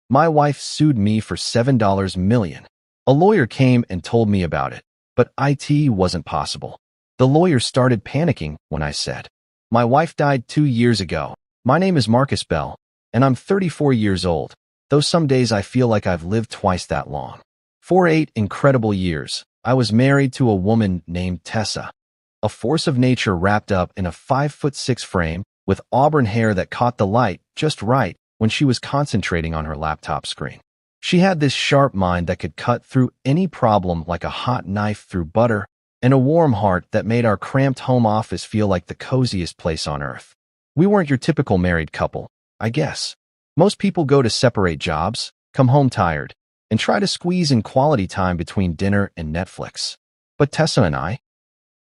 My wife sued me for $7 million. A lawyer came and told me about it, but it wasn't possible. The lawyer started panicking when I said, "My wife died 2 years ago. My name is Marcus Bell, and I'm 34 years old, though some days I feel like I've lived twice that long." For 8 incredible years, I was married to a woman named Tessa, a force of nature wrapped up in a 5'6" frame with auburn hair that caught the light just right when she was concentrating on her laptop screen. She had this sharp mind that could cut through any problem like a hot knife through butter, and a warm heart that made our cramped home office feel like the coziest place on earth. We weren't your typical married couple, I guess. Most people go to separate jobs, come home tired, and try to squeeze in quality time between dinner and Netflix. But Tessa and I,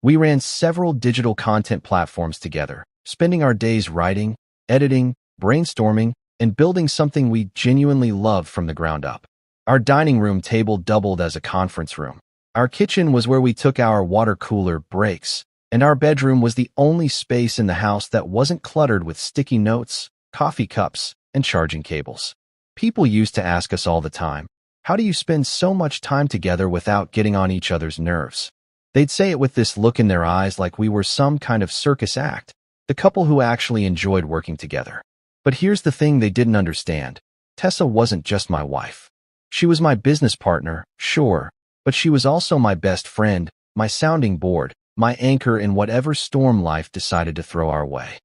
we ran several digital content platforms together, spending our days writing, editing, brainstorming, and building something we genuinely loved from the ground up. Our dining room table doubled as a conference room. Our kitchen was where we took our water cooler breaks, and our bedroom was the only space in the house that wasn't cluttered with sticky notes, coffee cups, and charging cables. People used to ask us all the time, "How do you spend so much time together without getting on each other's nerves?" They'd say it with this look in their eyes like we were some kind of circus act, the couple who actually enjoyed working together. But here's the thing they didn't understand. Tessa wasn't just my wife. She was my business partner, sure, but she was also my best friend, my sounding board, my anchor in whatever storm life decided to throw our way.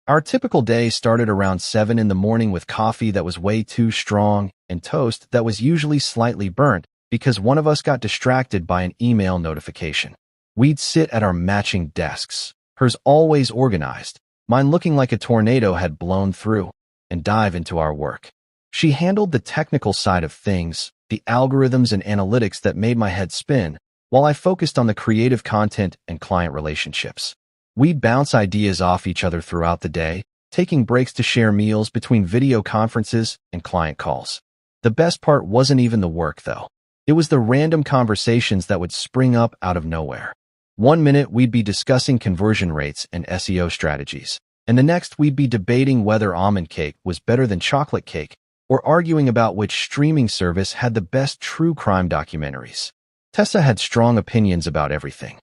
Our typical day started around 7 in the morning with coffee that was way too strong and toast that was usually slightly burnt because one of us got distracted by an email notification. We'd sit at our matching desks, hers always organized, mine looking like a tornado had blown through, and dive into our work. She handled the technical side of things, the algorithms and analytics that made my head spin, while I focused on the creative content and client relationships. We'd bounce ideas off each other throughout the day, taking breaks to share meals between video conferences and client calls. The best part wasn't even the work, though. It was the random conversations that would spring up out of nowhere. One minute we'd be discussing conversion rates and SEO strategies, and the next we'd be debating whether almond cake was better than chocolate cake, or arguing about which streaming service had the best true crime documentaries. Tessa had strong opinions about everything.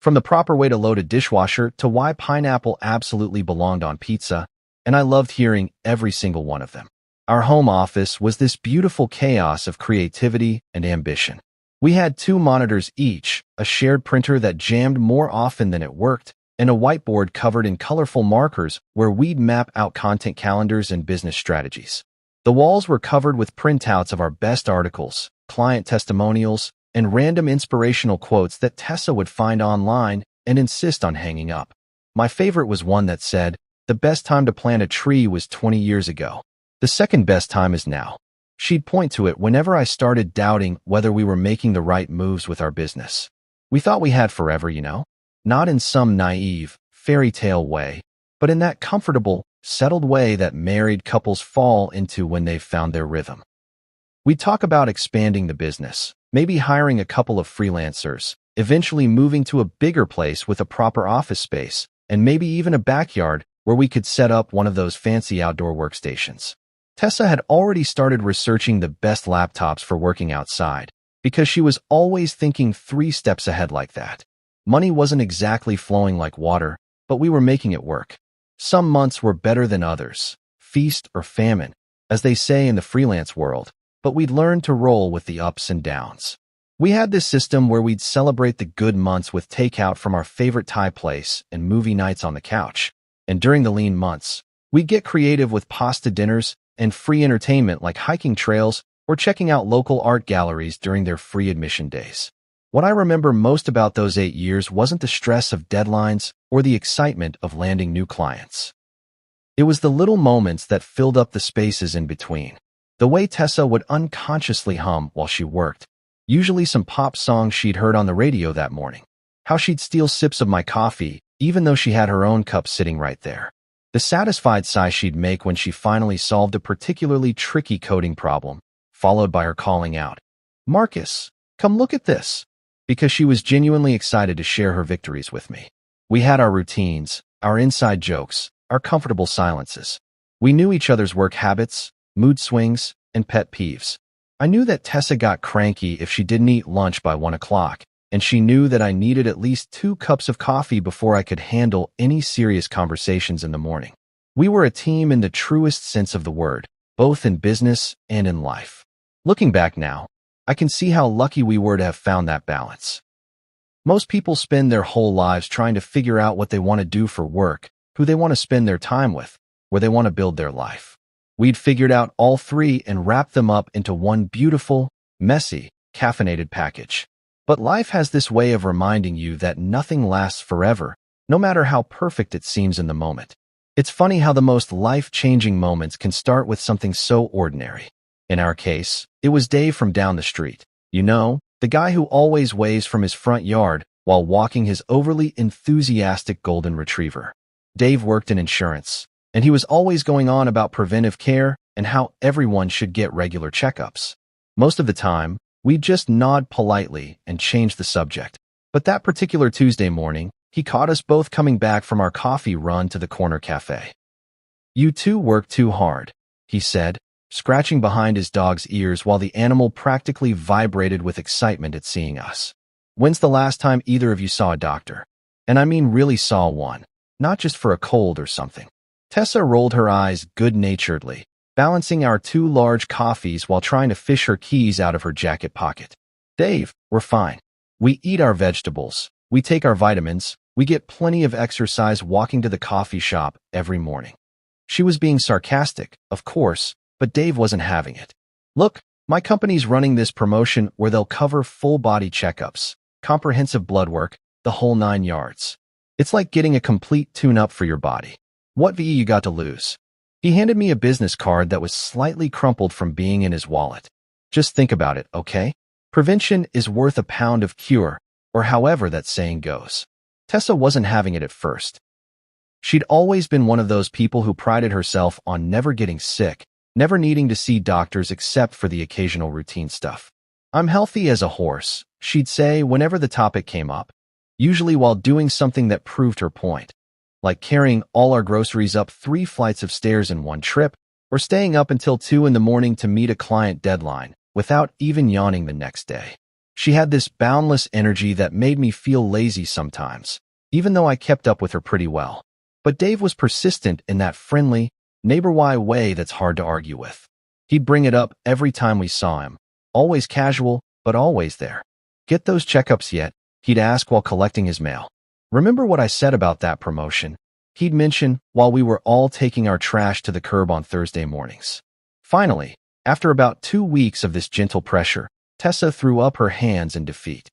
From the proper way to load a dishwasher to why pineapple absolutely belonged on pizza, and I loved hearing every single one of them. Our home office was this beautiful chaos of creativity and ambition. We had 2 monitors each, a shared printer that jammed more often than it worked, and a whiteboard covered in colorful markers where we'd map out content calendars and business strategies. The walls were covered with printouts of our best articles, client testimonials, and random inspirational quotes that Tessa would find online and insist on hanging up. My favorite was one that said, "The best time to plant a tree was 20 years ago. The second best time is now." She'd point to it whenever I started doubting whether we were making the right moves with our business. We thought we had forever, not in some naive, fairy tale way, but in that comfortable, settled way that married couples fall into when they've found their rhythm. We'd talk about expanding the business, maybe hiring a couple of freelancers, eventually moving to a bigger place with a proper office space, and maybe even a backyard where we could set up one of those fancy outdoor workstations. Tessa had already started researching the best laptops for working outside, because she was always thinking 3 steps ahead like that. Money wasn't exactly flowing like water, but we were making it work. Some months were better than others, feast or famine, as they say in the freelance world, but we'd learned to roll with the ups and downs. We had this system where we'd celebrate the good months with takeout from our favorite Thai place and movie nights on the couch. And during the lean months, we'd get creative with pasta dinners and free entertainment like hiking trails or checking out local art galleries during their free admission days. What I remember most about those 8 years wasn't the stress of deadlines or the excitement of landing new clients. It was the little moments that filled up the spaces in between. The way Tessa would unconsciously hum while she worked, usually some pop song she'd heard on the radio that morning. How she'd steal sips of my coffee, even though she had her own cup sitting right there. The satisfied sigh she'd make when she finally solved a particularly tricky coding problem, followed by her calling out, "Marcus, come look at this," because she was genuinely excited to share her victories with me. We had our routines, our inside jokes, our comfortable silences. We knew each other's work habits, mood swings, and pet peeves. I knew that Tessa got cranky if she didn't eat lunch by 1 o'clock, and she knew that I needed at least 2 cups of coffee before I could handle any serious conversations in the morning. We were a team in the truest sense of the word, both in business and in life. Looking back now, I can see how lucky we were to have found that balance. Most people spend their whole lives trying to figure out what they want to do for work, who they want to spend their time with, where they want to build their life. We'd figured out all three and wrapped them up into one beautiful, messy, caffeinated package. But life has this way of reminding you that nothing lasts forever, no matter how perfect it seems in the moment. It's funny how the most life-changing moments can start with something so ordinary. In our case, it was Dave from down the street. You know, the guy who always waves from his front yard while walking his overly enthusiastic golden retriever. Dave worked in insurance, and he was always going on about preventive care and how everyone should get regular checkups. Most of the time, we'd just nod politely and change the subject. But that particular Tuesday morning, he caught us both coming back from our coffee run to the corner cafe. "You two work too hard," he said, scratching behind his dog's ears while the animal practically vibrated with excitement at seeing us. "When's the last time either of you saw a doctor? And I mean really saw one, not just for a cold or something." Tessa rolled her eyes good-naturedly, balancing our 2 large coffees while trying to fish her keys out of her jacket pocket. "Dave, we're fine. We eat our vegetables, we take our vitamins, we get plenty of exercise walking to the coffee shop every morning." She was being sarcastic, of course, but Dave wasn't having it. "Look, my company's running this promotion where they'll cover full-body checkups, comprehensive blood work, the whole 9 yards. It's like getting a complete tune-up for your body. What VE you got to lose?" He handed me a business card that was slightly crumpled from being in his wallet. "Just think about it, okay? Prevention is worth a pound of cure, or however that saying goes." Tessa wasn't having it at first. She'd always been one of those people who prided herself on never getting sick, never needing to see doctors except for the occasional routine stuff. "I'm healthy as a horse," she'd say whenever the topic came up, usually while doing something that proved her point, like carrying all our groceries up 3 flights of stairs in one trip, or staying up until 2 in the morning to meet a client deadline without even yawning the next day. She had this boundless energy that made me feel lazy sometimes, even though I kept up with her pretty well. But Dave was persistent in that friendly, neighbor-wide way that's hard to argue with. He'd bring it up every time we saw him, always casual, but always there. "Get those checkups yet?" he'd ask while collecting his mail. "Remember what I said about that promotion?" he'd mention while we were all taking our trash to the curb on Thursday mornings. Finally, after about 2 weeks of this gentle pressure, Tessa threw up her hands in defeat.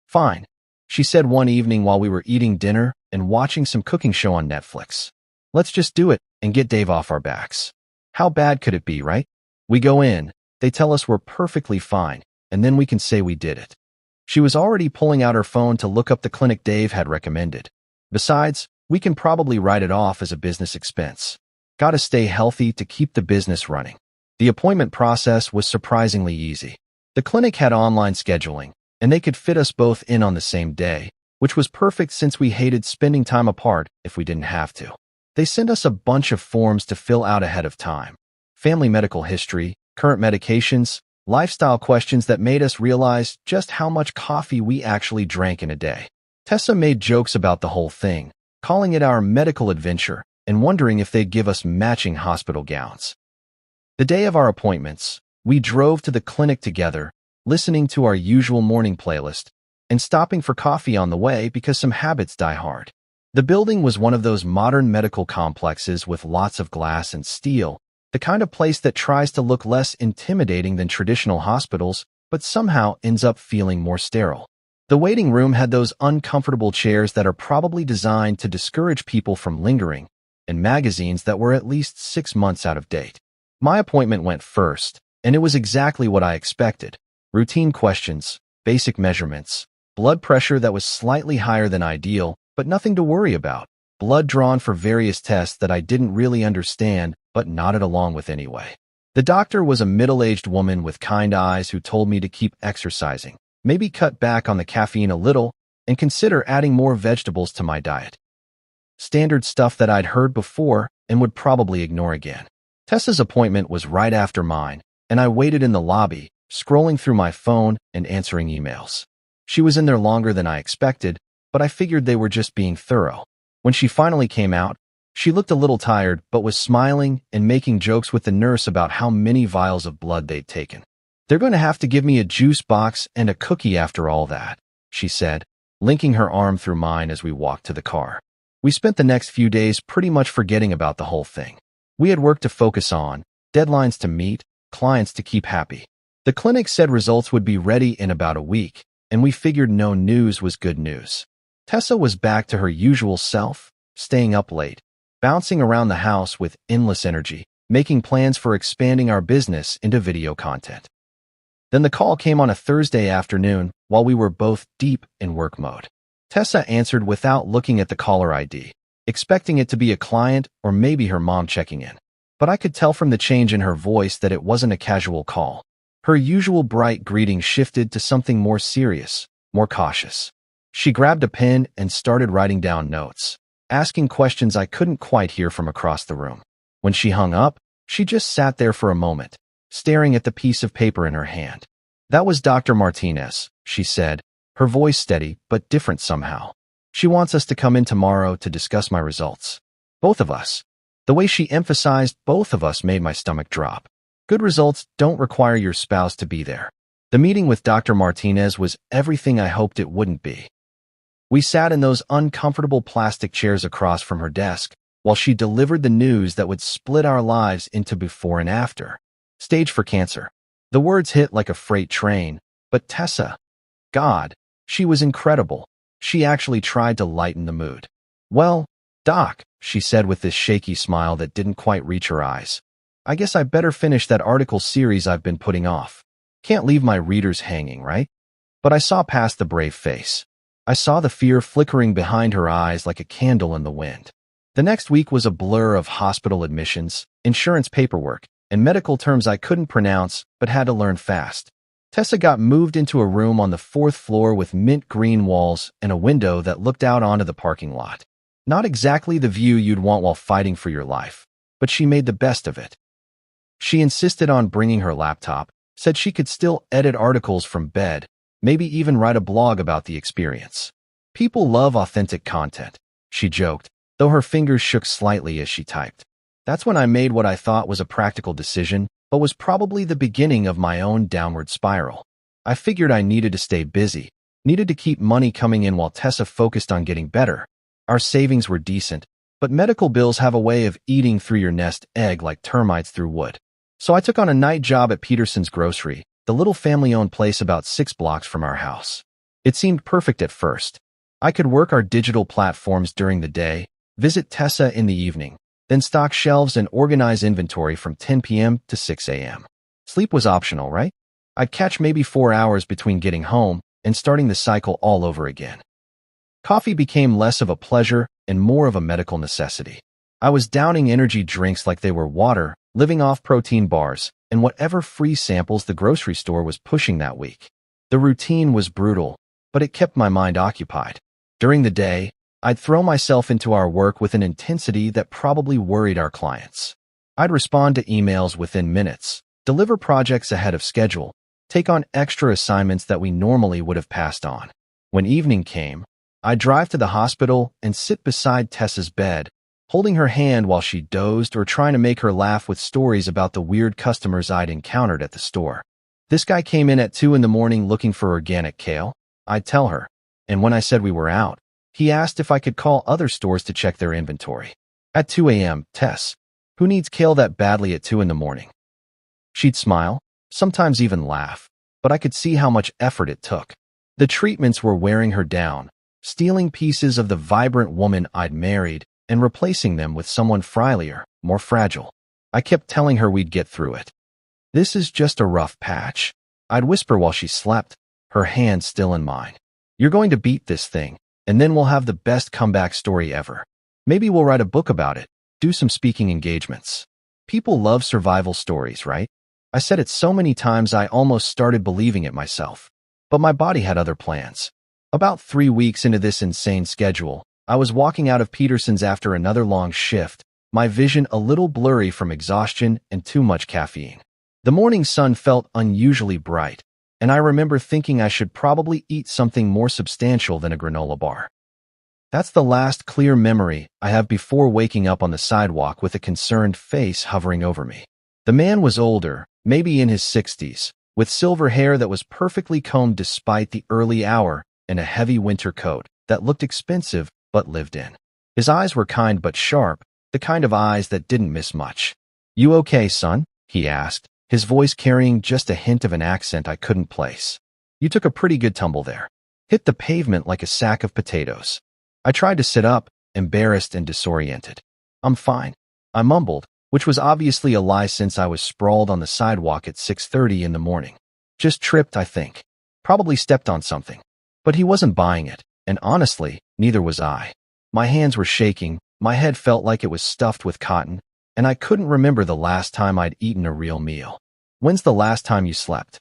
"Fine," she said one evening while we were eating dinner and watching some cooking show on Netflix. "Let's just do it and get Dave off our backs. How bad could it be, right? We go in, they tell us we're perfectly fine, and then we can say we did it." She was already pulling out her phone to look up the clinic Dave had recommended. "Besides, we can probably write it off as a business expense. Gotta stay healthy to keep the business running." The appointment process was surprisingly easy. The clinic had online scheduling, and they could fit us both in on the same day, which was perfect since we hated spending time apart if we didn't have to. They sent us a bunch of forms to fill out ahead of time. Family medical history, current medications, lifestyle questions that made us realize just how much coffee we actually drank in a day. Tessa made jokes about the whole thing, calling it our medical adventure and wondering if they'd give us matching hospital gowns. The day of our appointments, we drove to the clinic together, listening to our usual morning playlist, and stopping for coffee on the way because some habits die hard. The building was one of those modern medical complexes with lots of glass and steel, the kind of place that tries to look less intimidating than traditional hospitals, but somehow ends up feeling more sterile. The waiting room had those uncomfortable chairs that are probably designed to discourage people from lingering, and magazines that were at least 6 months out of date. My appointment went first, and it was exactly what I expected. Routine questions, basic measurements, blood pressure that was slightly higher than ideal, but nothing to worry about. Blood drawn for various tests that I didn't really understand, but nodded along with anyway. The doctor was a middle-aged woman with kind eyes who told me to keep exercising, maybe cut back on the caffeine a little, and consider adding more vegetables to my diet. Standard stuff that I'd heard before and would probably ignore again. Tessa's appointment was right after mine, and I waited in the lobby, scrolling through my phone and answering emails. She was in there longer than I expected, but I figured they were just being thorough. When she finally came out, she looked a little tired but was smiling and making jokes with the nurse about how many vials of blood they'd taken. "They're going to have to give me a juice box and a cookie after all that," she said, linking her arm through mine as we walked to the car. We spent the next few days pretty much forgetting about the whole thing. We had work to focus on, deadlines to meet, clients to keep happy. The clinic said results would be ready in about a week, and we figured no news was good news. Tessa was back to her usual self, staying up late, bouncing around the house with endless energy, making plans for expanding our business into video content. Then the call came on a Thursday afternoon while we were both deep in work mode. Tessa answered without looking at the caller ID, expecting it to be a client or maybe her mom checking in. But I could tell from the change in her voice that it wasn't a casual call. Her usual bright greeting shifted to something more serious, more cautious. She grabbed a pen and started writing down notes, asking questions I couldn't quite hear from across the room. When she hung up, she just sat there for a moment, staring at the piece of paper in her hand. "That was Dr. Martinez," she said, her voice steady but different somehow. "She wants us to come in tomorrow to discuss my results. Both of us." The way she emphasized both of us made my stomach drop. Good results don't require your spouse to be there. The meeting with Dr. Martinez was everything I hoped it wouldn't be. We sat in those uncomfortable plastic chairs across from her desk while she delivered the news that would split our lives into before and after. Stage for cancer. The words hit like a freight train, but Tessa, God, she was incredible. She actually tried to lighten the mood. "Well, Doc," she said with this shaky smile that didn't quite reach her eyes, "I guess I better finish that article series I've been putting off. Can't leave my readers hanging, right?" But I saw past the brave face. I saw the fear flickering behind her eyes like a candle in the wind. The next week was a blur of hospital admissions, insurance paperwork, and medical terms I couldn't pronounce but had to learn fast. Tessa got moved into a room on the 4th floor with mint green walls and a window that looked out onto the parking lot. Not exactly the view you'd want while fighting for your life, but she made the best of it. She insisted on bringing her laptop, said she could still edit articles from bed, maybe even write a blog about the experience. "People love authentic content," she joked, though her fingers shook slightly as she typed. That's when I made what I thought was a practical decision, but was probably the beginning of my own downward spiral. I figured I needed to stay busy, needed to keep money coming in while Tessa focused on getting better. Our savings were decent, but medical bills have a way of eating through your nest egg like termites through wood. So I took on a night job at Peterson's Grocery, the little family-owned place about 6 blocks from our house. It seemed perfect at first. I could work our digital platforms during the day, visit Tessa in the evening, then stock shelves and organize inventory from 10 p.m. to 6 a.m. Sleep was optional, right? I'd catch maybe 4 hours between getting home and starting the cycle all over again. Coffee became less of a pleasure and more of a medical necessity. I was downing energy drinks like they were water, living off protein bars, and whatever free samples the grocery store was pushing that week. The routine was brutal, but it kept my mind occupied. During the day, I'd throw myself into our work with an intensity that probably worried our clients. I'd respond to emails within minutes, deliver projects ahead of schedule, take on extra assignments that we normally would have passed on. When evening came, I'd drive to the hospital and sit beside Tessa's bed, holding her hand while she dozed or trying to make her laugh with stories about the weird customers I'd encountered at the store. "This guy came in at 2 in the morning looking for organic kale," I'd tell her, and when I said we were out, he asked if I could call other stores to check their inventory. "At 2 a.m., Tess, who needs kale that badly at 2 in the morning?" She'd smile, sometimes even laugh, but I could see how much effort it took. The treatments were wearing her down, stealing pieces of the vibrant woman I'd married and replacing them with someone frilier, more fragile. I kept telling her we'd get through it. "This is just a rough patch," I'd whisper while she slept, her hand still in mine. "You're going to beat this thing, and then we'll have the best comeback story ever. Maybe we'll write a book about it, do some speaking engagements." People love survival stories, right? I said it so many times I almost started believing it myself. But my body had other plans. About 3 weeks into this insane schedule, I was walking out of Peterson's after another long shift, my vision a little blurry from exhaustion and too much caffeine. The morning sun felt unusually bright, and I remember thinking I should probably eat something more substantial than a granola bar. That's the last clear memory I have before waking up on the sidewalk with a concerned face hovering over me. The man was older, maybe in his 60s, with silver hair that was perfectly combed despite the early hour, and a heavy winter coat that looked expensive but lived in. His eyes were kind but sharp, the kind of eyes that didn't miss much. "You okay, son?" he asked, his voice carrying just a hint of an accent I couldn't place. "You took a pretty good tumble there. Hit the pavement like a sack of potatoes." I tried to sit up, embarrassed and disoriented. "I'm fine," I mumbled, which was obviously a lie since I was sprawled on the sidewalk at 6:30 in the morning. "Just tripped, I think. Probably stepped on something." But he wasn't buying it, and honestly, neither was I. My hands were shaking, my head felt like it was stuffed with cotton, and I couldn't remember the last time I'd eaten a real meal. "When's the last time you slept?"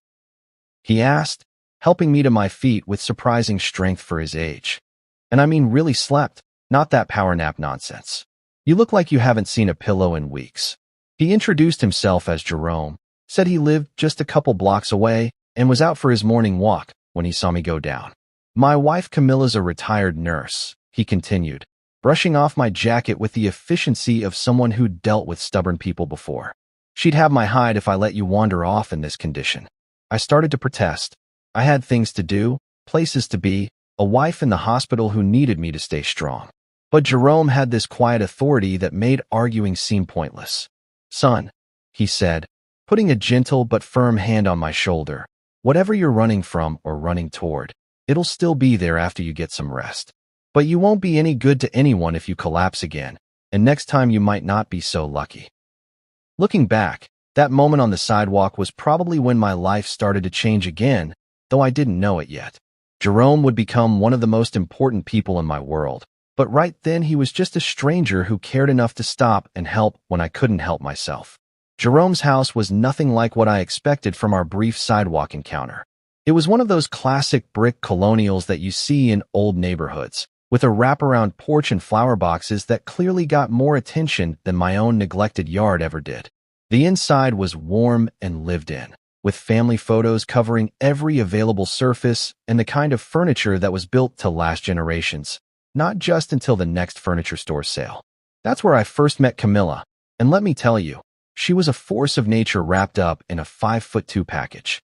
he asked, helping me to my feet with surprising strength for his age. And I mean really slept, not that power nap nonsense. "You look like you haven't seen a pillow in weeks." He introduced himself as Jerome, said he lived just a couple blocks away, and was out for his morning walk when he saw me go down. "My wife Camilla's a retired nurse," he continued, brushing off my jacket with the efficiency of someone who'd dealt with stubborn people before. "She'd have my hide if I let you wander off in this condition." I started to protest. I had things to do, places to be, a wife in the hospital who needed me to stay strong. But Jerome had this quiet authority that made arguing seem pointless. "Son," he said, putting a gentle but firm hand on my shoulder, "whatever you're running from or running toward, it'll still be there after you get some rest. But you won't be any good to anyone if you collapse again, and next time you might not be so lucky." Looking back, that moment on the sidewalk was probably when my life started to change again, though I didn't know it yet. Jerome would become one of the most important people in my world, but right then he was just a stranger who cared enough to stop and help when I couldn't help myself. Jerome's house was nothing like what I expected from our brief sidewalk encounter. It was one of those classic brick colonials that you see in old neighborhoods, with a wraparound porch and flower boxes that clearly got more attention than my own neglected yard ever did. The inside was warm and lived in, with family photos covering every available surface and the kind of furniture that was built to last generations, not just until the next furniture store sale. That's where I first met Camilla, and let me tell you, she was a force of nature wrapped up in a 5'2" package.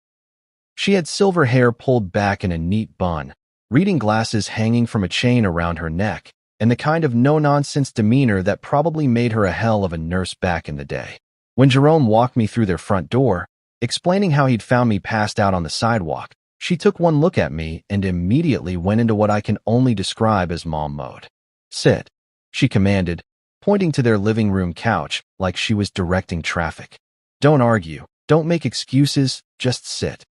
She had silver hair pulled back in a neat bun, reading glasses hanging from a chain around her neck, and the kind of no-nonsense demeanor that probably made her a hell of a nurse back in the day. When Jerome walked me through their front door, explaining how he'd found me passed out on the sidewalk, she took one look at me and immediately went into what I can only describe as mom mode. "Sit," she commanded, pointing to their living room couch like she was directing traffic. "Don't argue, don't make excuses, just sit."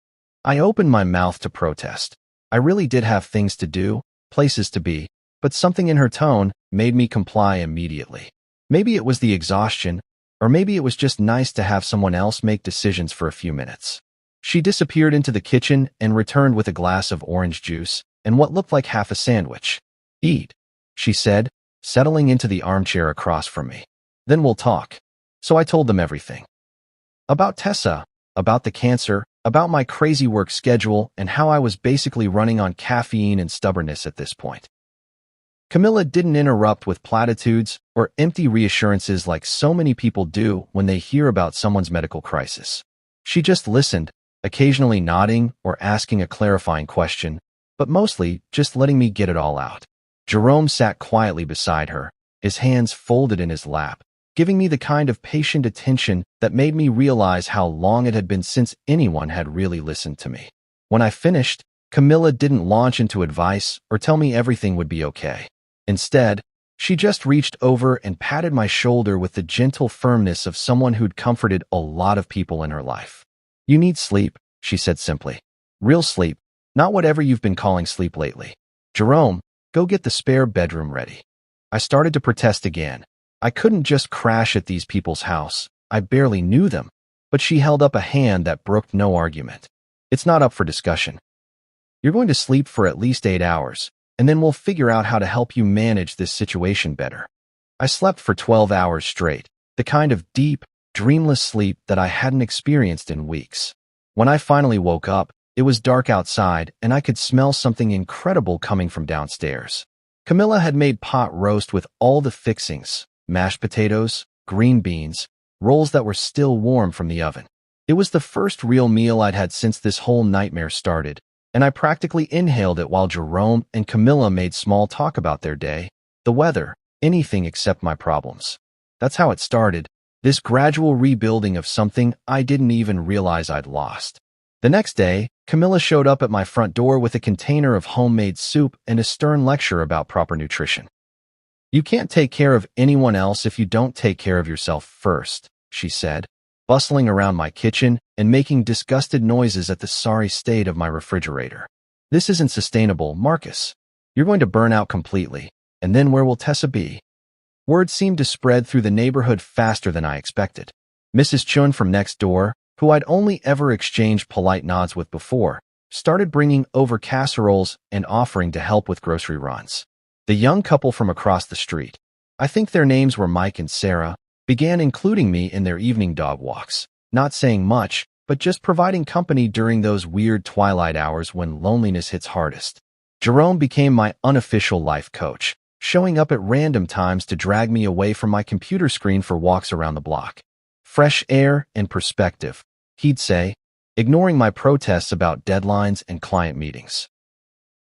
I opened my mouth to protest. I really did have things to do, places to be, but something in her tone made me comply immediately. Maybe it was the exhaustion, or maybe it was just nice to have someone else make decisions for a few minutes. She disappeared into the kitchen and returned with a glass of orange juice and what looked like half a sandwich. "Eat," she said, settling into the armchair across from me. "Then we'll talk." So I told them everything. About Tessa, about the cancer, about my crazy work schedule, and how I was basically running on caffeine and stubbornness at this point. Camilla didn't interrupt with platitudes or empty reassurances like so many people do when they hear about someone's medical crisis. She just listened, occasionally nodding or asking a clarifying question, but mostly just letting me get it all out. Jerome sat quietly beside her, his hands folded in his lap, giving me the kind of patient attention that made me realize how long it had been since anyone had really listened to me. When I finished, Camilla didn't launch into advice or tell me everything would be okay. Instead, she just reached over and patted my shoulder with the gentle firmness of someone who'd comforted a lot of people in her life. "You need sleep," she said simply. "Real sleep, not whatever you've been calling sleep lately. Jerome, go get the spare bedroom ready." I started to protest again. I couldn't just crash at these people's house. I barely knew them, but she held up a hand that brooked no argument. "It's not up for discussion. You're going to sleep for at least 8 hours, and then we'll figure out how to help you manage this situation better." I slept for 12 hours straight, the kind of deep, dreamless sleep that I hadn't experienced in weeks. When I finally woke up, it was dark outside and I could smell something incredible coming from downstairs. Camilla had made pot roast with all the fixings, mashed potatoes, green beans, rolls that were still warm from the oven. It was the first real meal I'd had since this whole nightmare started, and I practically inhaled it while Jerome and Camilla made small talk about their day, the weather, anything except my problems. That's how it started, this gradual rebuilding of something I didn't even realize I'd lost. The next day, Camilla showed up at my front door with a container of homemade soup and a stern lecture about proper nutrition. "You can't take care of anyone else if you don't take care of yourself first," she said, bustling around my kitchen and making disgusted noises at the sorry state of my refrigerator. "This isn't sustainable, Marcus. You're going to burn out completely, and then where will Tessa be?" Word seemed to spread through the neighborhood faster than I expected. Mrs. Chun from next door, who I'd only ever exchanged polite nods with before, started bringing over casseroles and offering to help with grocery runs. The young couple from across the street, I think their names were Mike and Sarah, began including me in their evening dog walks, not saying much, but just providing company during those weird twilight hours when loneliness hits hardest. Jerome became my unofficial life coach, showing up at random times to drag me away from my computer screen for walks around the block. "Fresh air and perspective," he'd say, ignoring my protests about deadlines and client meetings.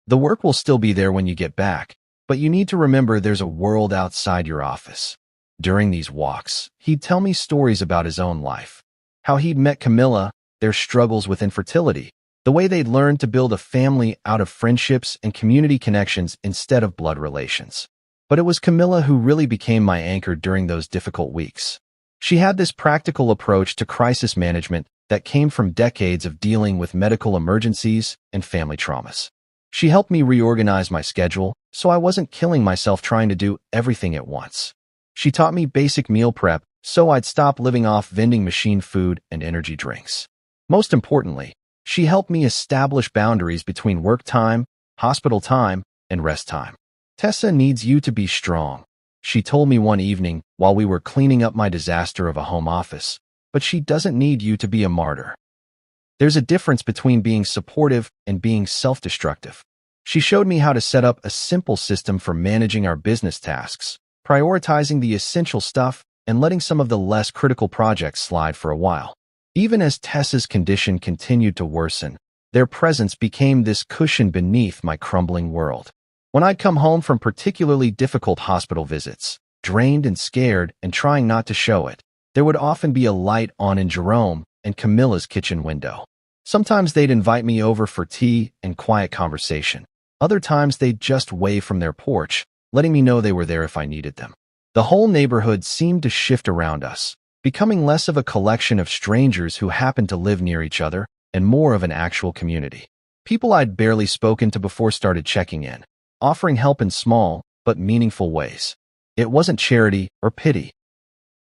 "The work will still be there when you get back, but you need to remember there's a world outside your office." During these walks, he'd tell me stories about his own life, how he'd met Camilla, their struggles with infertility, the way they'd learned to build a family out of friendships and community connections instead of blood relations. But it was Camilla who really became my anchor during those difficult weeks. She had this practical approach to crisis management that came from decades of dealing with medical emergencies and family traumas. She helped me reorganize my schedule so I wasn't killing myself trying to do everything at once. She taught me basic meal prep so I'd stop living off vending machine food and energy drinks. Most importantly, she helped me establish boundaries between work time, hospital time, and rest time. "Tessa needs you to be strong," she told me one evening while we were cleaning up my disaster of a home office, "but she doesn't need you to be a martyr." There's a difference between being supportive and being self-destructive. She showed me how to set up a simple system for managing our business tasks, prioritizing the essential stuff and letting some of the less critical projects slide for a while. Even as Tessa's condition continued to worsen, their presence became this cushion beneath my crumbling world. When I'd come home from particularly difficult hospital visits, drained and scared and trying not to show it, there would often be a light on in Jerome and Camilla's kitchen window. Sometimes they'd invite me over for tea and quiet conversation. Other times they'd just wave from their porch, letting me know they were there if I needed them. The whole neighborhood seemed to shift around us, becoming less of a collection of strangers who happened to live near each other and more of an actual community. People I'd barely spoken to before started checking in, offering help in small but meaningful ways. It wasn't charity or pity.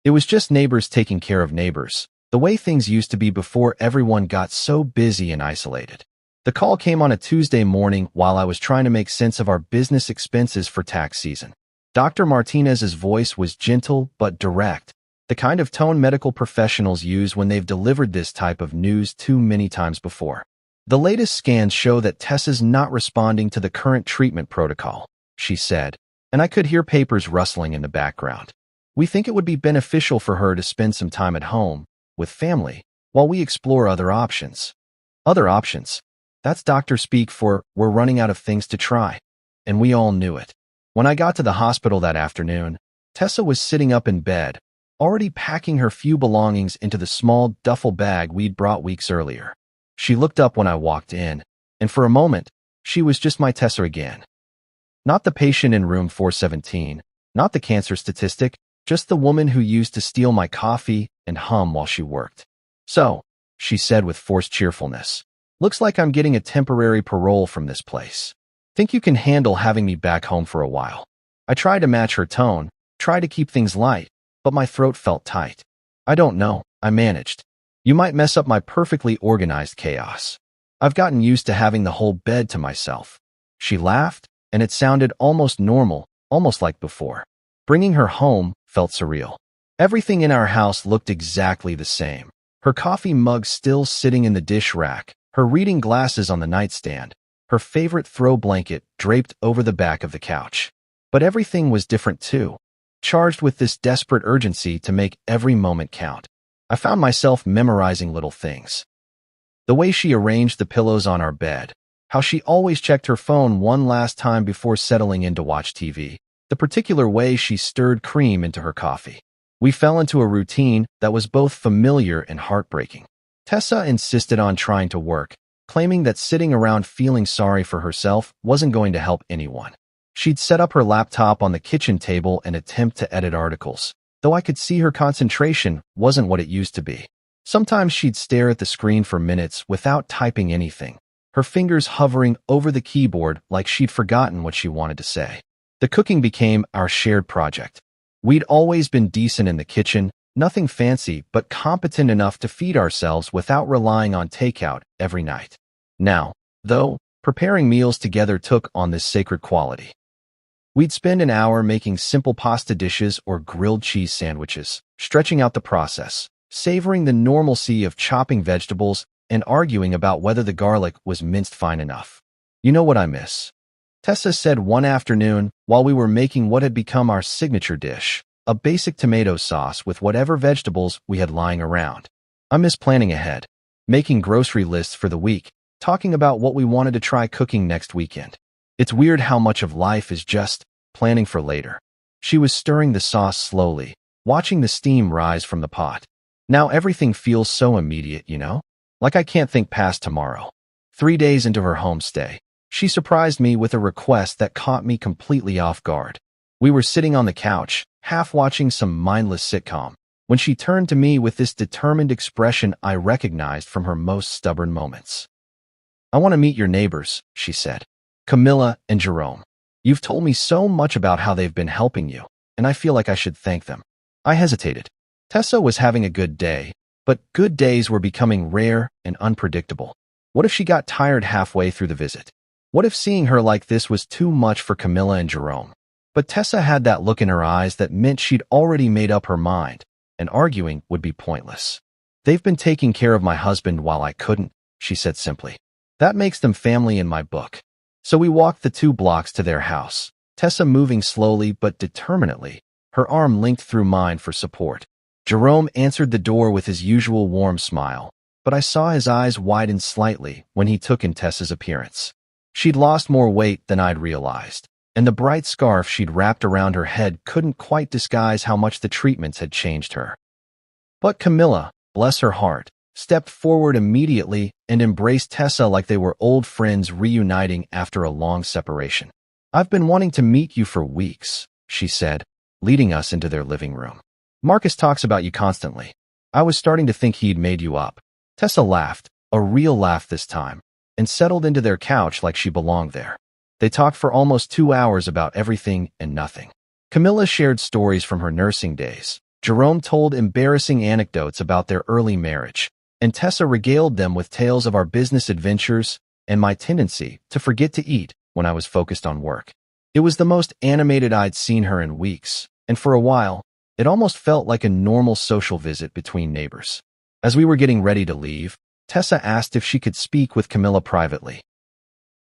It was just neighbors taking care of neighbors, the way things used to be before everyone got so busy and isolated. The call came on a Tuesday morning while I was trying to make sense of our business expenses for tax season. Dr. Martinez's voice was gentle but direct, the kind of tone medical professionals use when they've delivered this type of news too many times before. "The latest scans show that Tessa's not responding to the current treatment protocol," she said, and I could hear papers rustling in the background. "We think it would be beneficial for her to spend some time at home, with family, while we explore other options." Other options. That's doctor speak for "we're running out of things to try." And we all knew it. When I got to the hospital that afternoon, Tessa was sitting up in bed, already packing her few belongings into the small duffel bag we'd brought weeks earlier. She looked up when I walked in, and for a moment, she was just my Tessa again. Not the patient in room 417, not the cancer statistic, just the woman who used to steal my coffee and hum while she worked. "So," she said with forced cheerfulness, "looks like I'm getting a temporary parole from this place. Think you can handle having me back home for a while?" I tried to match her tone, tried to keep things light, but my throat felt tight. "I don't know," I managed. "You might mess up my perfectly organized chaos. I've gotten used to having the whole bed to myself." She laughed, and it sounded almost normal, almost like before. Bringing her home felt surreal. Everything in our house looked exactly the same. Her coffee mug still sitting in the dish rack, her reading glasses on the nightstand, her favorite throw blanket draped over the back of the couch. But everything was different too, charged with this desperate urgency to make every moment count. I found myself memorizing little things. The way she arranged the pillows on our bed, how she always checked her phone one last time before settling in to watch TV, the particular way she stirred cream into her coffee. We fell into a routine that was both familiar and heartbreaking. Tessa insisted on trying to work, claiming that sitting around feeling sorry for herself wasn't going to help anyone. She'd set up her laptop on the kitchen table and attempt to edit articles, though I could see her concentration wasn't what it used to be. Sometimes she'd stare at the screen for minutes without typing anything, her fingers hovering over the keyboard like she'd forgotten what she wanted to say. The cooking became our shared project. We'd always been decent in the kitchen, nothing fancy but competent enough to feed ourselves without relying on takeout every night. Now, though, preparing meals together took on this sacred quality. We'd spend an hour making simple pasta dishes or grilled cheese sandwiches, stretching out the process, savoring the normalcy of chopping vegetables, and arguing about whether the garlic was minced fine enough. "You know what I miss?" Tessa said one afternoon while we were making what had become our signature dish, a basic tomato sauce with whatever vegetables we had lying around. "I miss planning ahead, making grocery lists for the week, talking about what we wanted to try cooking next weekend. It's weird how much of life is just planning for later." She was stirring the sauce slowly, watching the steam rise from the pot. "Now everything feels so immediate, you know? Like I can't think past tomorrow." 3 days into her homestay, she surprised me with a request that caught me completely off guard. We were sitting on the couch, half watching some mindless sitcom, when she turned to me with this determined expression I recognized from her most stubborn moments. "I want to meet your neighbors," she said. "Camilla and Jerome. You've told me so much about how they've been helping you, and I feel like I should thank them." I hesitated. Tessa was having a good day, but good days were becoming rare and unpredictable. What if she got tired halfway through the visit? What if seeing her like this was too much for Camilla and Jerome? But Tessa had that look in her eyes that meant she'd already made up her mind, and arguing would be pointless. "They've been taking care of my husband while I couldn't," she said simply. "That makes them family in my book." So we walked the 2 blocks to their house, Tessa moving slowly but determinedly, her arm linked through mine for support. Jerome answered the door with his usual warm smile, but I saw his eyes widen slightly when he took in Tessa's appearance. She'd lost more weight than I'd realized, and the bright scarf she'd wrapped around her head couldn't quite disguise how much the treatments had changed her. But Camilla, bless her heart, stepped forward immediately and embraced Tessa like they were old friends reuniting after a long separation. "I've been wanting to meet you for weeks," she said, leading us into their living room. "Marcus talks about you constantly. I was starting to think he'd made you up." Tessa laughed, a real laugh this time, and settled into their couch like she belonged there. They talked for almost 2 hours about everything and nothing. Camilla shared stories from her nursing days. Jerome told embarrassing anecdotes about their early marriage, and Tessa regaled them with tales of our business adventures and my tendency to forget to eat when I was focused on work. It was the most animated I'd seen her in weeks, and for a while, it almost felt like a normal social visit between neighbors. As we were getting ready to leave, Tessa asked if she could speak with Camilla privately.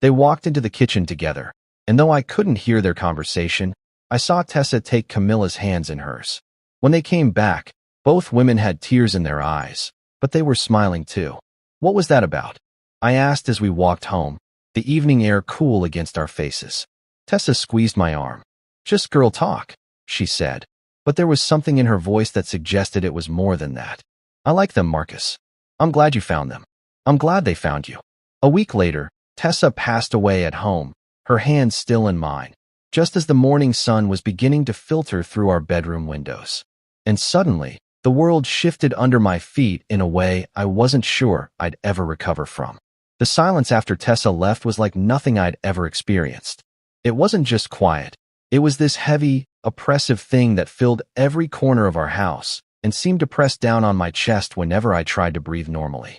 They walked into the kitchen together, and though I couldn't hear their conversation, I saw Tessa take Camilla's hands in hers. When they came back, both women had tears in their eyes, but they were smiling too. "What was that about?" I asked as we walked home, the evening air cool against our faces. Tessa squeezed my arm. "Just girl talk," she said, but there was something in her voice that suggested it was more than that. "I like them, Marcus. I'm glad you found them. I'm glad they found you." A week later, Tessa passed away at home, her hand still in mine, just as the morning sun was beginning to filter through our bedroom windows. And suddenly, the world shifted under my feet in a way I wasn't sure I'd ever recover from. The silence after Tessa left was like nothing I'd ever experienced. It wasn't just quiet. It was this heavy, oppressive thing that filled every corner of our house and seemed to press down on my chest whenever I tried to breathe normally.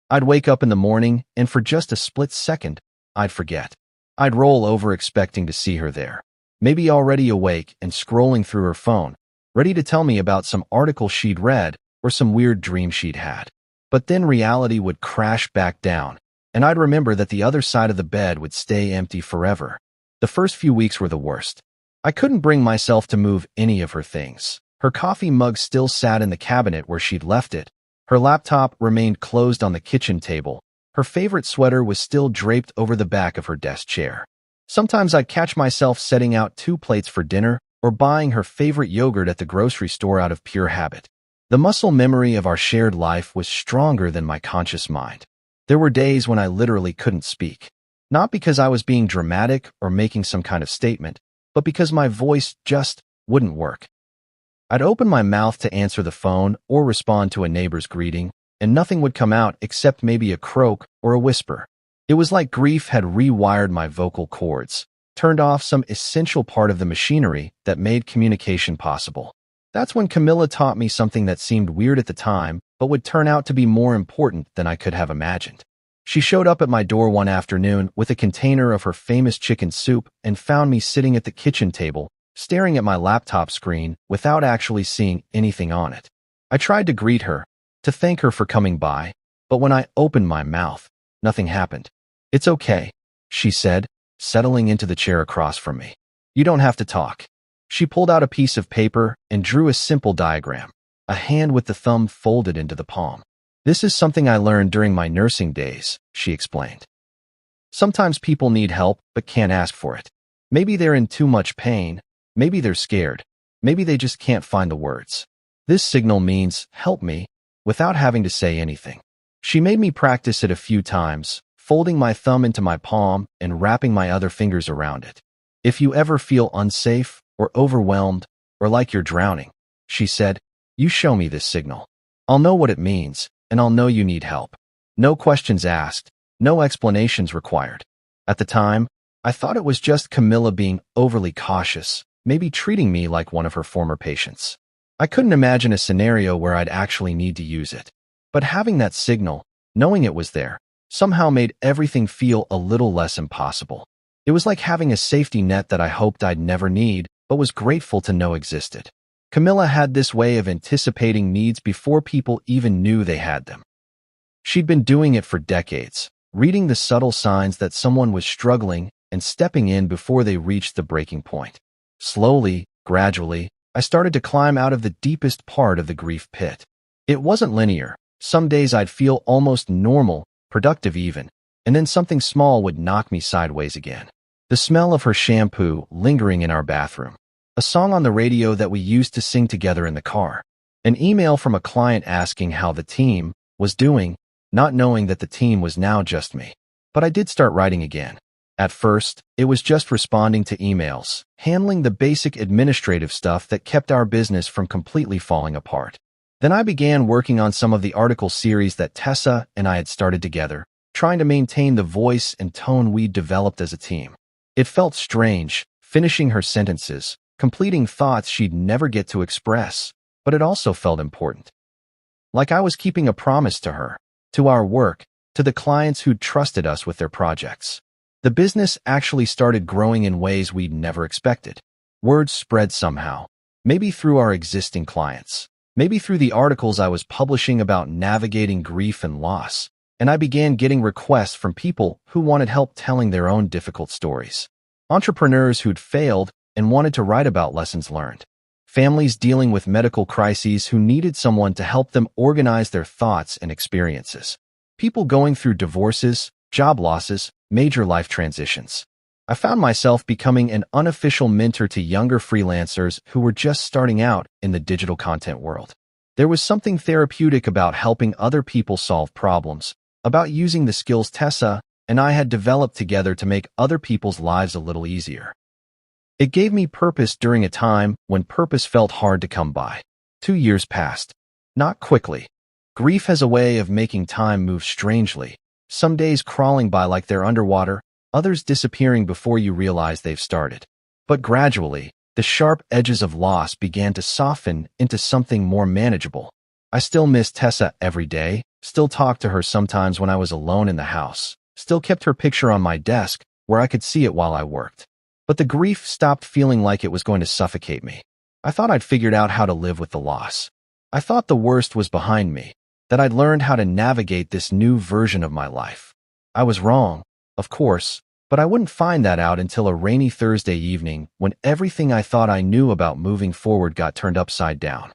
I'd wake up in the morning, and for just a split second, I'd forget. I'd roll over expecting to see her there. maybe already awake and scrolling through her phone, ready to tell me about some article she'd read or some weird dream she'd had. But then reality would crash back down, and I'd remember that the other side of the bed would stay empty forever. The first few weeks were the worst. I couldn't bring myself to move any of her things. Her coffee mug still sat in the cabinet where she'd left it. Her laptop remained closed on the kitchen table. Her favorite sweater was still draped over the back of her desk chair. Sometimes I'd catch myself setting out 2 plates for dinner or buying her favorite yogurt at the grocery store out of pure habit. The muscle memory of our shared life was stronger than my conscious mind. There were days when I literally couldn't speak. Not because I was being dramatic or making some kind of statement, but because my voice just wouldn't work. I'd open my mouth to answer the phone or respond to a neighbor's greeting, and nothing would come out except maybe a croak or a whisper. It was like grief had rewired my vocal cords, turned off some essential part of the machinery that made communication possible. That's when Camilla taught me something that seemed weird at the time, but would turn out to be more important than I could have imagined. She showed up at my door one afternoon with a container of her famous chicken soup and found me sitting at the kitchen table, staring at my laptop screen without actually seeing anything on it. I tried to greet her, to thank her for coming by, but when I opened my mouth, nothing happened. "It's okay," she said, settling into the chair across from me. "You don't have to talk." She pulled out a piece of paper and drew a simple diagram, a hand with the thumb folded into the palm. "This is something I learned during my nursing days," she explained. "Sometimes people need help but can't ask for it. Maybe they're in too much pain, maybe they're scared, maybe they just can't find the words. This signal means, 'Help me,' without having to say anything." She made me practice it a few times, folding my thumb into my palm and wrapping my other fingers around it. "If you ever feel unsafe or overwhelmed or like you're drowning," she said, "you show me this signal. I'll know what it means, and I'll know you need help. No questions asked, no explanations required." At the time, I thought it was just Camilla being overly cautious, maybe treating me like one of her former patients. I couldn't imagine a scenario where I'd actually need to use it. But having that signal, knowing it was there, somehow made everything feel a little less impossible. It was like having a safety net that I hoped I'd never need, but was grateful to know existed. Camilla had this way of anticipating needs before people even knew they had them. She'd been doing it for decades, reading the subtle signs that someone was struggling and stepping in before they reached the breaking point. Slowly, gradually, I started to climb out of the deepest part of the grief pit. It wasn't linear. Some days I'd feel almost normal, productive even, and then something small would knock me sideways again. The smell of her shampoo lingering in our bathroom. A song on the radio that we used to sing together in the car. An email from a client asking how the team was doing, not knowing that the team was now just me. But I did start writing again. At first, it was just responding to emails, handling the basic administrative stuff that kept our business from completely falling apart. Then I began working on some of the article series that Tessa and I had started together, trying to maintain the voice and tone we'd developed as a team. It felt strange, finishing her sentences, completing thoughts she'd never get to express, but it also felt important. Like I was keeping a promise to her, to our work, to the clients who'd trusted us with their projects. The business actually started growing in ways we'd never expected. Word spread somehow, maybe through our existing clients, maybe through the articles I was publishing about navigating grief and loss, and I began getting requests from people who wanted help telling their own difficult stories. Entrepreneurs who'd failed and wanted to write about lessons learned. Families dealing with medical crises who needed someone to help them organize their thoughts and experiences. People going through divorces, job losses, major life transitions. I found myself becoming an unofficial mentor to younger freelancers who were just starting out in the digital content world. There was something therapeutic about helping other people solve problems, about using the skills Tessa and I had developed together to make other people's lives a little easier. It gave me purpose during a time when purpose felt hard to come by. 2 years passed. Not quickly. Grief has a way of making time move strangely, some days crawling by like they're underwater, others disappearing before you realize they've started. But gradually, the sharp edges of loss began to soften into something more manageable. I still missed Tessa every day, still talked to her sometimes when I was alone in the house, still kept her picture on my desk where I could see it while I worked. But the grief stopped feeling like it was going to suffocate me. I thought I'd figured out how to live with the loss. I thought the worst was behind me, that I'd learned how to navigate this new version of my life. I was wrong, of course, but I wouldn't find that out until a rainy Thursday evening when everything I thought I knew about moving forward got turned upside down.